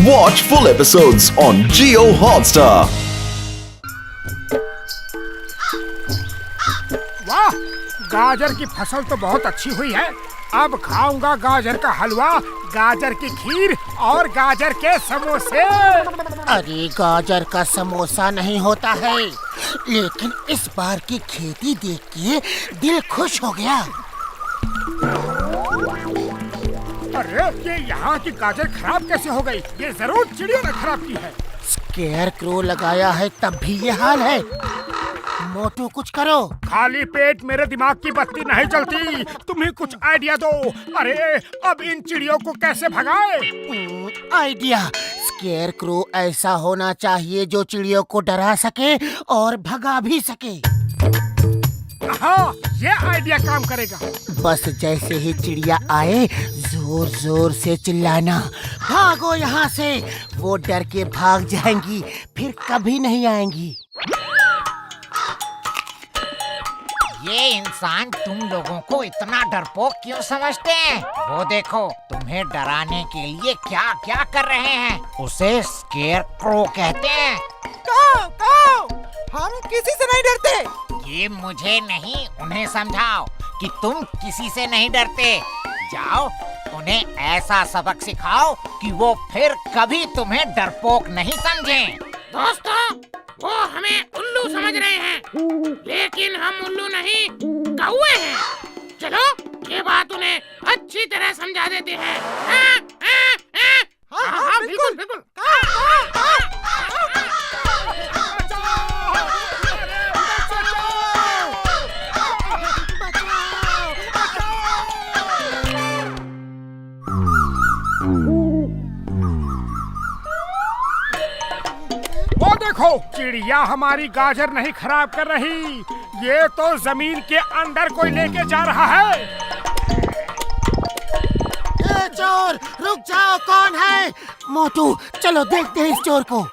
Watch full episodes on Jio Hotstar. वाह, गाजर की फसल तो बहुत अच्छी हुई है। अब खाऊंगा गाजर का हलवा, गाजर की खीर और गाजर के समोसे। अरे गाजर का समोसा नहीं होता है, लेकिन इस बार की खेती देख के दिल खुश हो गया। अरे ये यहाँ की गाजर खराब कैसे हो गई? ये जरूर चिड़ियों ने खराब की है। स्केयर क्रो लगाया है तब भी ये हाल है। मोटू कुछ करो। खाली पेट मेरे दिमाग की बत्ती नहीं जलती, तुम ही कुछ आइडिया दो। अरे अब इन चिड़ियों को कैसे भगाए? आइडिया, स्केयर क्रो ऐसा होना चाहिए जो चिड़ियों को डरा सके और भगा भी सके। हाँ, ये आइडिया काम करेगा। बस जैसे ही चिड़िया आए जोर जोर से चिल्लाना, भागो यहाँ से। वो डर के भाग जाएंगी, फिर कभी नहीं आएंगी। ये इंसान तुम लोगों को इतना डरपोक क्यों समझते हैं? वो देखो, तुम्हें डराने के लिए क्या क्या कर रहे हैं। उसे स्केयर क्रो कहते हैं। हम किसी से नहीं डरते। ये मुझे नहीं, उन्हें समझाओ कि तुम किसी से नहीं डरते। जाओ, उन्हें ऐसा सबक सिखाओ कि वो फिर कभी तुम्हें डरपोक नहीं समझें। दोस्तों, वो हमें उल्लू समझ रहे हैं, लेकिन हम उल्लू नहीं, कौवे हैं। चलो, ये बात उन्हें अच्छी तरह समझा देते हैं। हाँ, बिल्कुल बिल्कुल। वो देखो, चिड़िया हमारी गाजर नहीं खराब कर रही, ये तो जमीन के अंदर कोई लेके जा रहा है। ए चोर, रुक जाओ, कौन है? मोटू, चलो देखते हैं इस चोर को।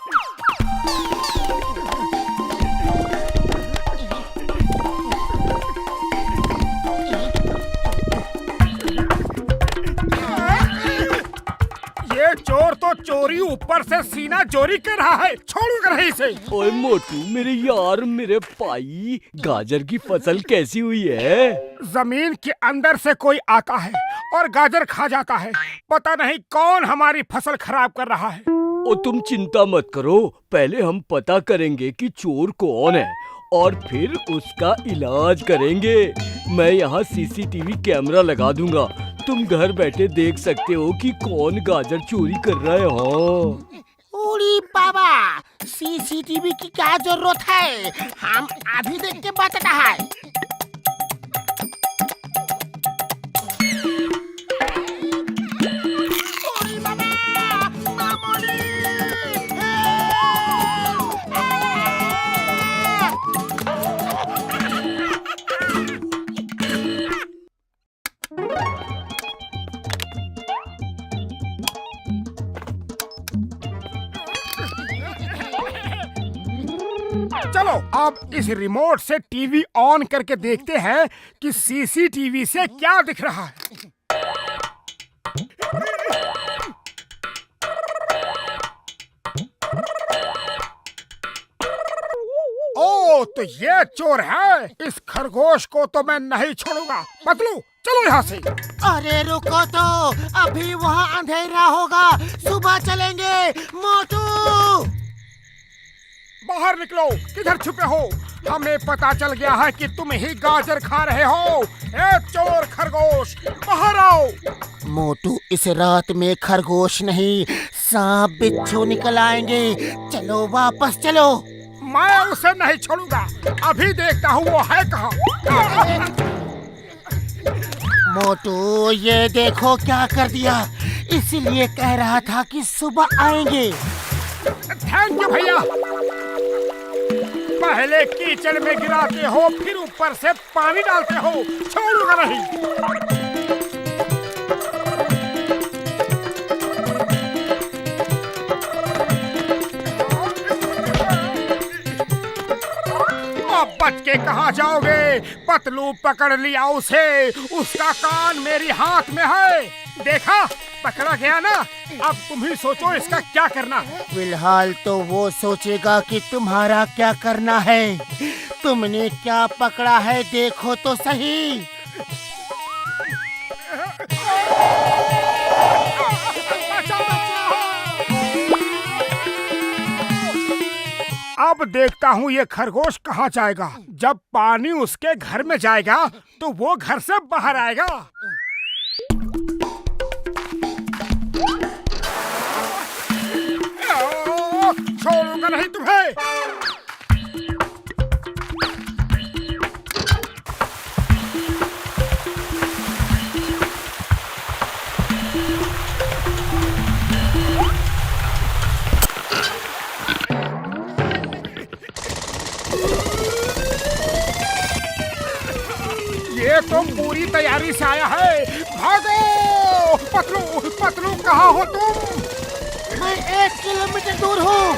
ये चोर तो चोरी ऊपर से सीना चोरी कर रहा है, छोड़ूंगा नहीं इसे। ओए मोटू, मेरे यार, मेरे भाई, गाजर की फसल कैसी हुई है? जमीन के अंदर से कोई आता है और गाजर खा जाता है। पता नहीं कौन हमारी फसल खराब कर रहा है। ओ तुम चिंता मत करो, पहले हम पता करेंगे कि चोर कौन है और फिर उसका इलाज करेंगे। मैं यहाँ सीसीटीवी कैमरा लगा दूंगा, तुम घर बैठे देख सकते हो कि कौन गाजर चोरी कर रहा है। हाँ, ओरी बाबा, सीसीटीवी की क्या जरूरत है? हम अभी देख के बताता है। ओरी बाबा, मामूली, चलो अब इस रिमोट से टीवी ऑन करके देखते हैं कि सीसीटीवी से क्या दिख रहा है। ओ, तो ये चोर है। इस खरगोश को तो मैं नहीं छोड़ूंगा। पतलू, चलो यहाँ से। अरे रुको तो, अभी वहाँ अंधेरा होगा, सुबह चलेंगे। मोटू, बाहर निकलो, किधर छुपे हो? हमें पता चल गया है कि तुम ही गाजर खा रहे हो। ए चोर खरगोश, बाहर आओ। मोटू, इस रात में खरगोश नहीं, सांप बिच्छू निकल आएंगे। चलो वापस चलो। मैं उसे नहीं छोड़ूंगा, अभी देखता हूँ वो है कहाँ। मोटू, ये देखो क्या कर दिया। इसीलिए कह रहा था कि सुबह आएंगे। थैंक यू भैया। पहले कीचड़ में गिराते हो, फिर ऊपर से पानी डालते हो, छोड़ूंगा नहीं। अब बच के कहाँ जाओगे? पतलू पकड़ लिया उसे, उसका कान मेरी हाथ में है। देखा, पकड़ा गया ना, अब तुम ही सोचो इसका क्या करना है। फिलहाल तो वो सोचेगा कि तुम्हारा क्या करना है। तुमने क्या पकड़ा है देखो तो सही। अब देखता हूँ ये खरगोश कहाँ जाएगा। जब पानी उसके घर में जाएगा तो वो घर से बाहर आएगा। छोड़ूंगा नहीं तुम्हें। ये तो पूरी तैयारी से आया है। भागो! पतलू पतलू कहाँ हो तुम? मैं 1 किलोमीटर दूर हूँ।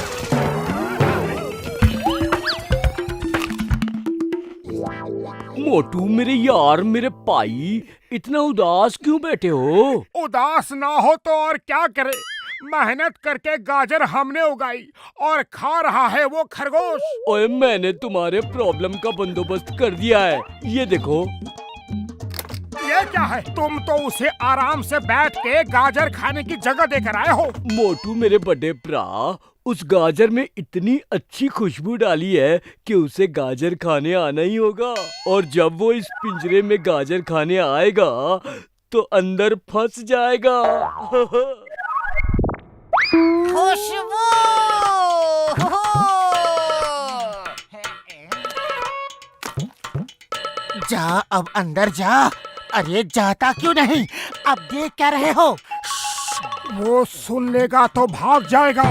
मोटू मेरे यार, मेरे भाई, इतना उदास क्यों बैठे हो? उदास ना हो तो और क्या करे। मेहनत करके गाजर हमने उगाई और खा रहा है वो खरगोश। ओए, मैंने तुम्हारे प्रॉब्लम का बंदोबस्त कर दिया है। ये देखो। ये क्या है? तुम तो उसे आराम से बैठ के गाजर खाने की जगह देकर आए हो। मोटू मेरे बड़े भरा, उस गाजर में इतनी अच्छी खुशबू डाली है कि उसे गाजर खाने आना ही होगा। और जब वो इस पिंजरे में गाजर खाने आएगा तो अंदर फंस जाएगा। खुशबू! जा अब अंदर जा। अरे जाता क्यों नहीं? अब देख क्या रहे हो? वो सुन लेगा तो भाग जाएगा।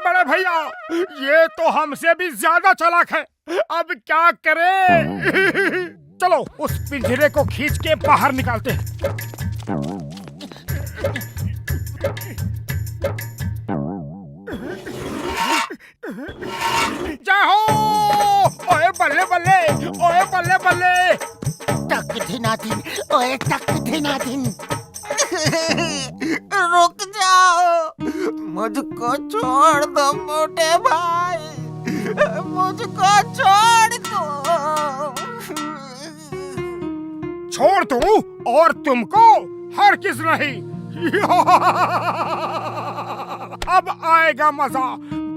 बड़े भैया, ये तो हमसे भी ज्यादा चालाक है। अब क्या करें? चलो उस पिंजरे को खींच के बाहर निकालते हैं। जय हो! ओए बल्ले बल्ले, ओए बल्ले बल्ले। टक धिनाधिन, ओए टक धिनाधिन। रुक जाओ, मुझको छोड़ दो मोटे भाई, मुझको छोड़ दो। छोड़ दूं और तुमको हरगिज़ नहीं। अब आएगा मजा।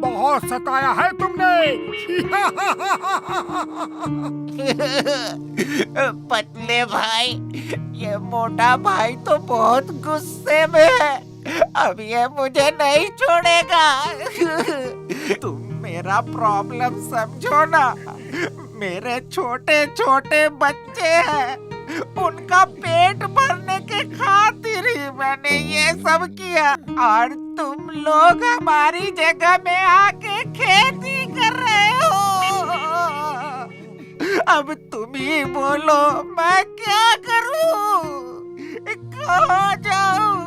बहुत सताया है तुमने। पतले भाई, ये मोटा भाई तो बहुत गुस्से में है। अब ये मुझे नहीं छोड़ेगा। तुम मेरा प्रॉब्लम समझो ना। मेरे छोटे छोटे बच्चे हैं, उनका पेट भरने के खातिर ही मैंने ये सब किया। और तुम लोग हमारी जगह में आके खेती कर रहे हो। अब तुम ही बोलो मैं क्या करूं? कहाँ जाऊं?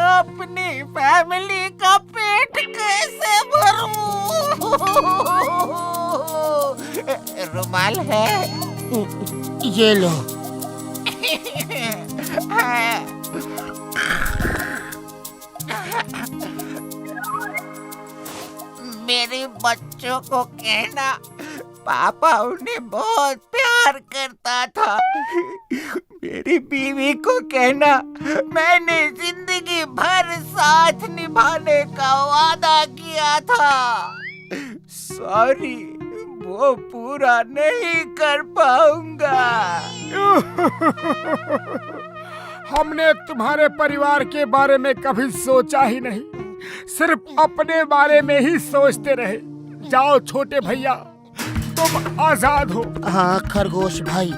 अपनी फैमिली का पेट कैसे भरूं? रुमाल है? ये लो। मेरे बच्चों को कहना पापा उन्हें बहुत प्यार करता था। मेरी बीवी को कहना मैंने जिंदगी भर साथ निभाने का वादा किया था। सॉरी, वो पूरा नहीं कर पाऊंगा। हमने तुम्हारे परिवार के बारे में कभी सोचा ही नहीं, सिर्फ अपने बारे में ही सोचते रहे। जाओ छोटे भैया, तुम आजाद हो। हाँ खरगोश भाई,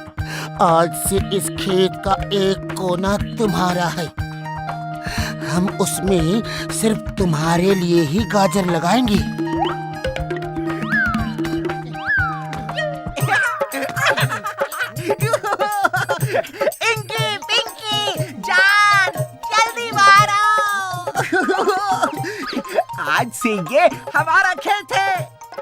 आज से इस खेत का एक कोना तुम्हारा है। हम उसमें सिर्फ तुम्हारे लिए ही गाजर लगाएंगे। इंकी, पिंकी, जान, जल्दी बाहर आओ। आज से ये हमारा खेत है।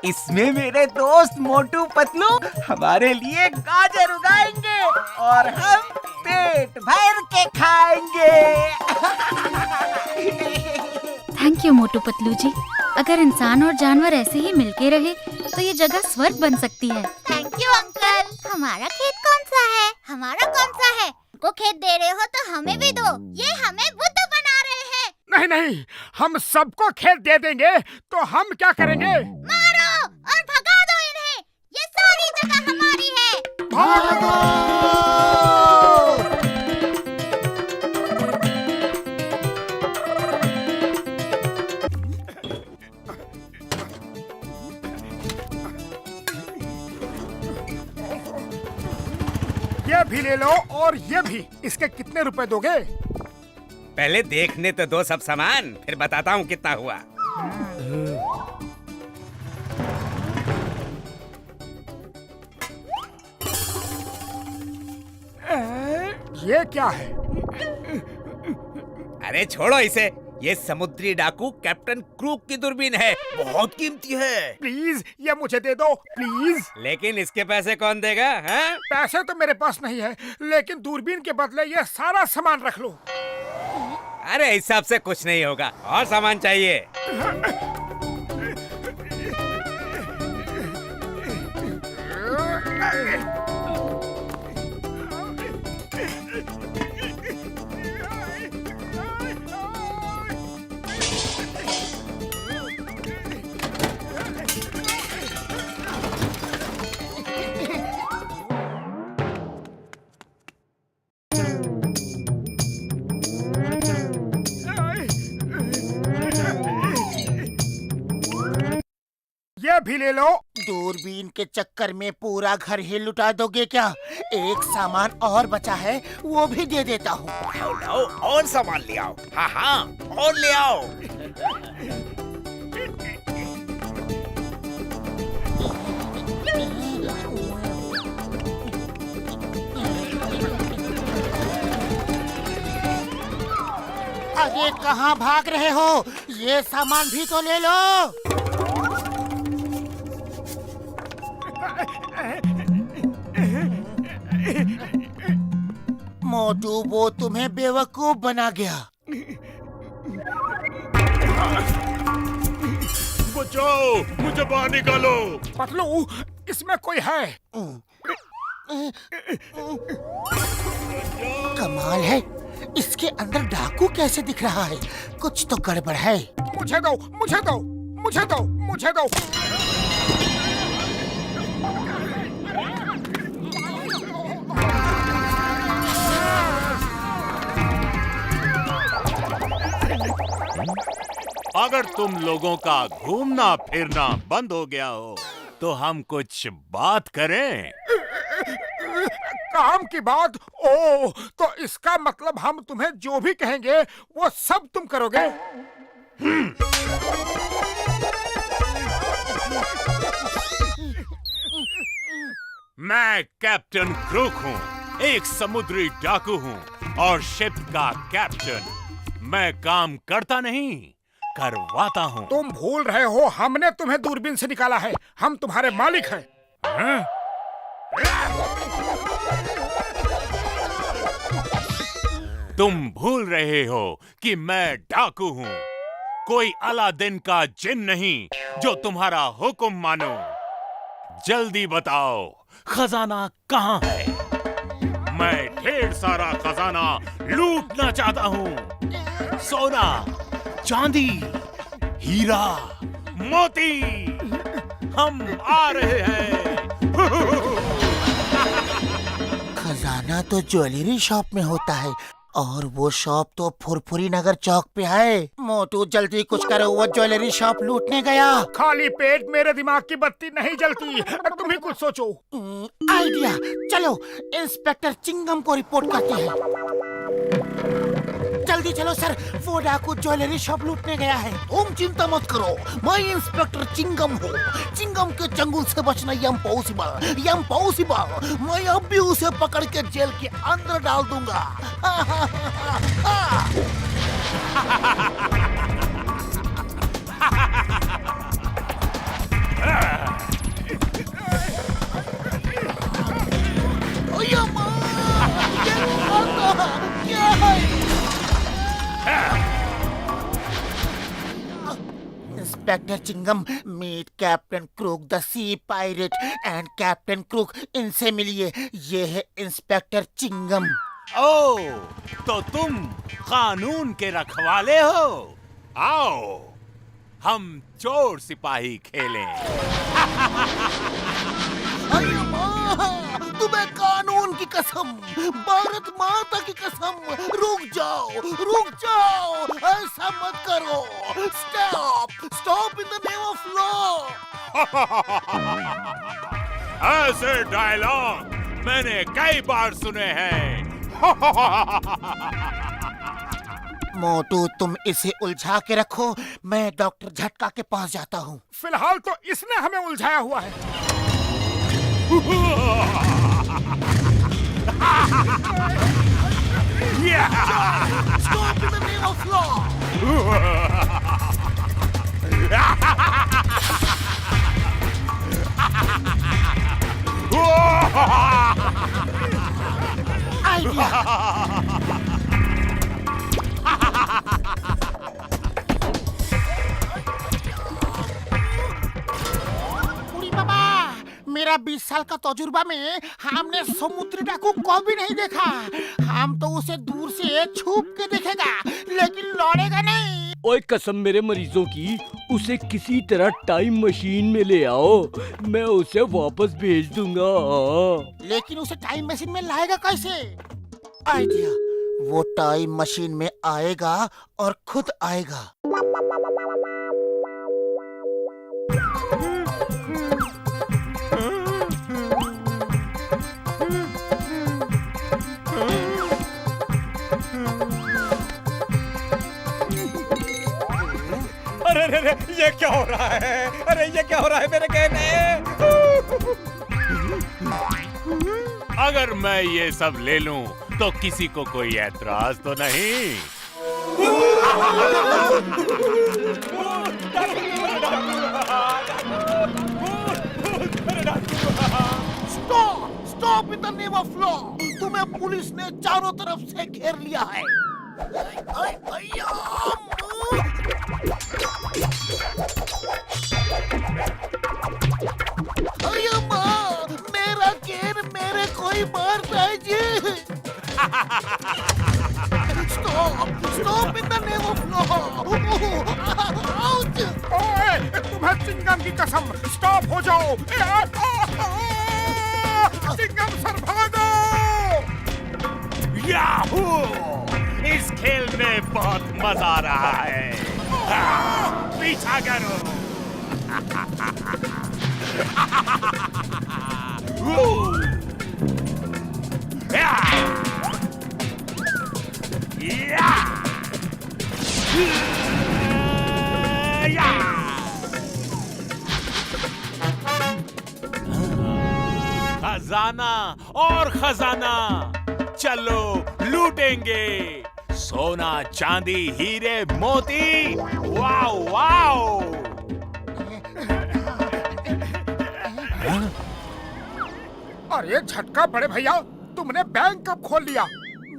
इसमें मेरे दोस्त मोटू पतलू हमारे लिए गाजर उगाएंगे और हम पेट भर के खाएंगे। थैंक यू मोटू पतलू जी। अगर इंसान और जानवर ऐसे ही मिलके रहे तो ये जगह स्वर्ग बन सकती है। Thank you uncle. हमारा खेत कौन सा है? हमारा कौन सा है? को खेत दे रहे हो तो हमें भी दो। ये हमें बुद्धू बना रहे हैं। नहीं नहीं, हम सबको खेत दे देंगे तो हम क्या करेंगे? मारो और भगा दो इन्हें। ये सारी जगह हमारी है। भागो! ये भी ले लो और ये भी। इसके कितने रुपए दोगे? पहले देखने तो दो सब सामान, फिर बताता हूँ कितना हुआ। ये क्या है? अरे छोड़ो इसे, ये समुद्री डाकू कैप्टन क्रूक की दूरबीन है, बहुत कीमती है। प्लीज ये मुझे दे दो प्लीज। लेकिन इसके पैसे कौन देगा? हैं? पैसे तो मेरे पास नहीं है, लेकिन दूरबीन के बदले ये सारा सामान रख लो। अरे हिसाब से कुछ नहीं होगा, और सामान चाहिए। ये भी ले लो। दूरबीन के चक्कर में पूरा घर ही लुटा दोगे क्या? एक सामान और बचा है, वो भी दे देता हूँ। लाओ और सामान ले आओ। हाँ हाँ, और ले आओ। अरे कहाँ भाग रहे हो? ये सामान भी तो ले लो। मोटू वो तुम्हें बेवकूफ बना गया। बचाओ, मुझे बाहर निकालो। पतलू, इसमें कोई है? कमाल है, इसके अंदर डाकू कैसे दिख रहा है? कुछ तो गड़बड़ है। मुझे दो, मुझे दो, मुझे दो, मुझे दो। अगर तुम लोगों का घूमना फिरना बंद हो गया हो तो हम कुछ बात करें। काम की बात? ओ, तो इसका मतलब हम तुम्हें जो भी कहेंगे वो सब तुम करोगे? मैं कैप्टन क्रूक हूँ, एक समुद्री डाकू हूँ और शिप का कैप्टन। मैं काम करता नहीं, करवाता हूँ। तुम भूल रहे हो, हमने तुम्हें दूरबीन से निकाला है। हम तुम्हारे मालिक हैं। हाँ? तुम भूल रहे हो कि मैं डाकू हूँ, कोई अलादीन का जिन नहीं जो तुम्हारा हुक्म मानो। जल्दी बताओ, खजाना कहाँ है? मैं ढेर सारा खजाना लूटना चाहता हूँ। सोना, चांदी, हीरा, मोती, हम आ रहे हैं। खजाना तो ज्वेलरी शॉप में होता है और वो शॉप तो फुरफुरी नगर चौक पे है। मोटू जल्दी कुछ करो, वो ज्वेलरी शॉप लूटने गया। खाली पेट मेरे दिमाग की बत्ती नहीं जलती। तुम ही कुछ सोचो। आइडिया, चलो इंस्पेक्टर चिंगम को रिपोर्ट करते हैं। जल्दी चलो सर, वो डाकू ज्वेलरी शॉप लूटने गया है। तुम चिंता मत करो, मैं इंस्पेक्टर चिंगम हूँ। चिंगम के चंगुल से बचना इम्पॉसिबल, इम्पॉसिबल। मैं अब भी उसे पकड़ के जेल के अंदर डाल दूंगा। Inspector Chingum, meet captain Crook the sea pirate and captain Crook, इनसे मिलिए। ये है इंस्पेक्टर चिंगम। ओ, तो तुम कानून के रखवाले हो? आओ, हम चोर सिपाही खेलें। अरे माँ, तुम्हें कानून की कसम, भारत माता की कसम, रुक जाओ, ऐसा मत करो। Stop in the name of law. ऐसे डायलॉग मैंने कई बार सुने हैं। मोटू, तुम इसे उलझा के रखो, मैं डॉक्टर झटका के पास जाता हूँ। फिलहाल तो इसने हमें उलझाया हुआ है। Stop in the name of law. बुढ़ी बाबा, मेरा 20 साल का तजुर्बा में हमने समुद्री डाकू को भी नहीं देखा। हम तो उसे दूर से छुप के देखेगा, लेकिन लौड़ेगा नहीं। ओए कसम मेरे मरीजों की, उसे किसी तरह टाइम मशीन में ले आओ, मैं उसे वापस भेज दूंगा। लेकिन उसे टाइम मशीन में लाएगा कैसे? आइडिया, वो टाइम मशीन में आएगा और खुद आएगा। अरे ये क्या हो रहा है? अरे ये क्या हो रहा है मेरे कहने? अगर मैं ये सब ले लूं तो किसी को कोई ऐतराज तो नहीं? Stop in the name of law. तुम्हें पुलिस ने चारों तरफ से घेर लिया है। अरे माँ, मेरा केर मेरे कोई मारता है जी। Stop in the name of law. ओए, तुम्हें चिंगम की कसम, स्टॉप हो जाओ। चिंगम सर भागो। याहू! इस खेल में बहुत मजा आ रहा है। पीछा करो। खजाना और खजाना, चलो लूटेंगे। सोना, चांदी, हीरे, मोती। Wow wow. अरे झटका बड़े भैया, तुमने बैंक कब खोल लिया?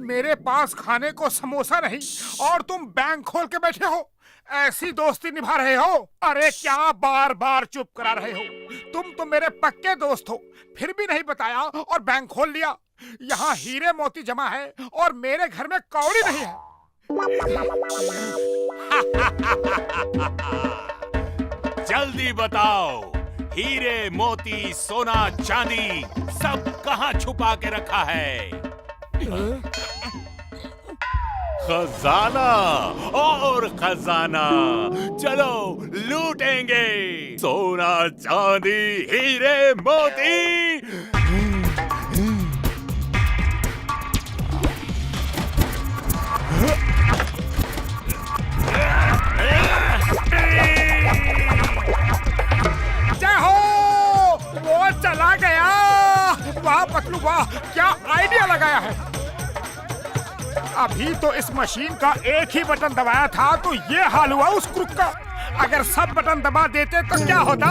मेरे पास खाने को समोसा नहीं और तुम बैंक खोल के बैठे हो। ऐसी दोस्ती निभा रहे हो? अरे क्या बार बार चुप करा रहे हो? तुम तो मेरे पक्के दोस्त हो, फिर भी नहीं बताया और बैंक खोल लिया। यहाँ हीरे मोती जमा है और मेरे घर में कौड़ी नहीं है। जल्दी बताओ, हीरे, मोती, सोना, चांदी सब कहाँ छुपा के रखा है? खजाना और खजाना, चलो लूटेंगे। सोना, चांदी, हीरे, मोती। जय हो, वो चला गया। वाह पतलू वाह, क्या आइडिया लगाया है। अभी तो इस मशीन का एक ही बटन दबाया था तो ये हाल हुआ उस क्रुक का। अगर सब बटन दबा देते तो क्या होता?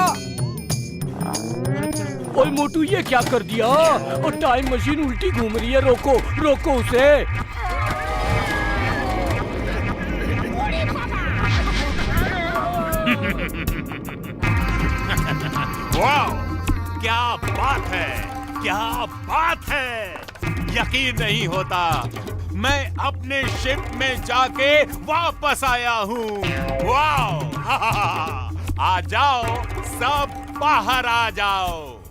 ओए मोटू, ये क्या कर दिया? और टाइम मशीन उल्टी घूम रही है, रोको रोको उसे। वाह, क्या बात है, क्या बात है। यकीन नहीं होता, मैं अपने शिप में जाके वापस आया हूँ। वाह, आ जाओ, सब बाहर आ जाओ।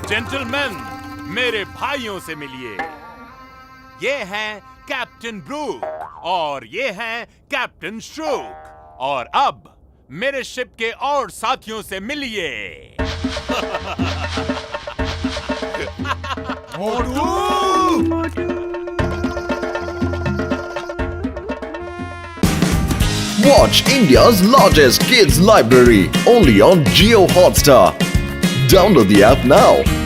जेंटलमैन, मेरे भाइयों से मिलिए। ये हैं कैप्टन ब्रूक और ये हैं कैप्टन श्रूक। और अब मेरे शिप के और साथियों से मिलिए। Watch India's largest kids library only on Jio Hotstar. Download the app now.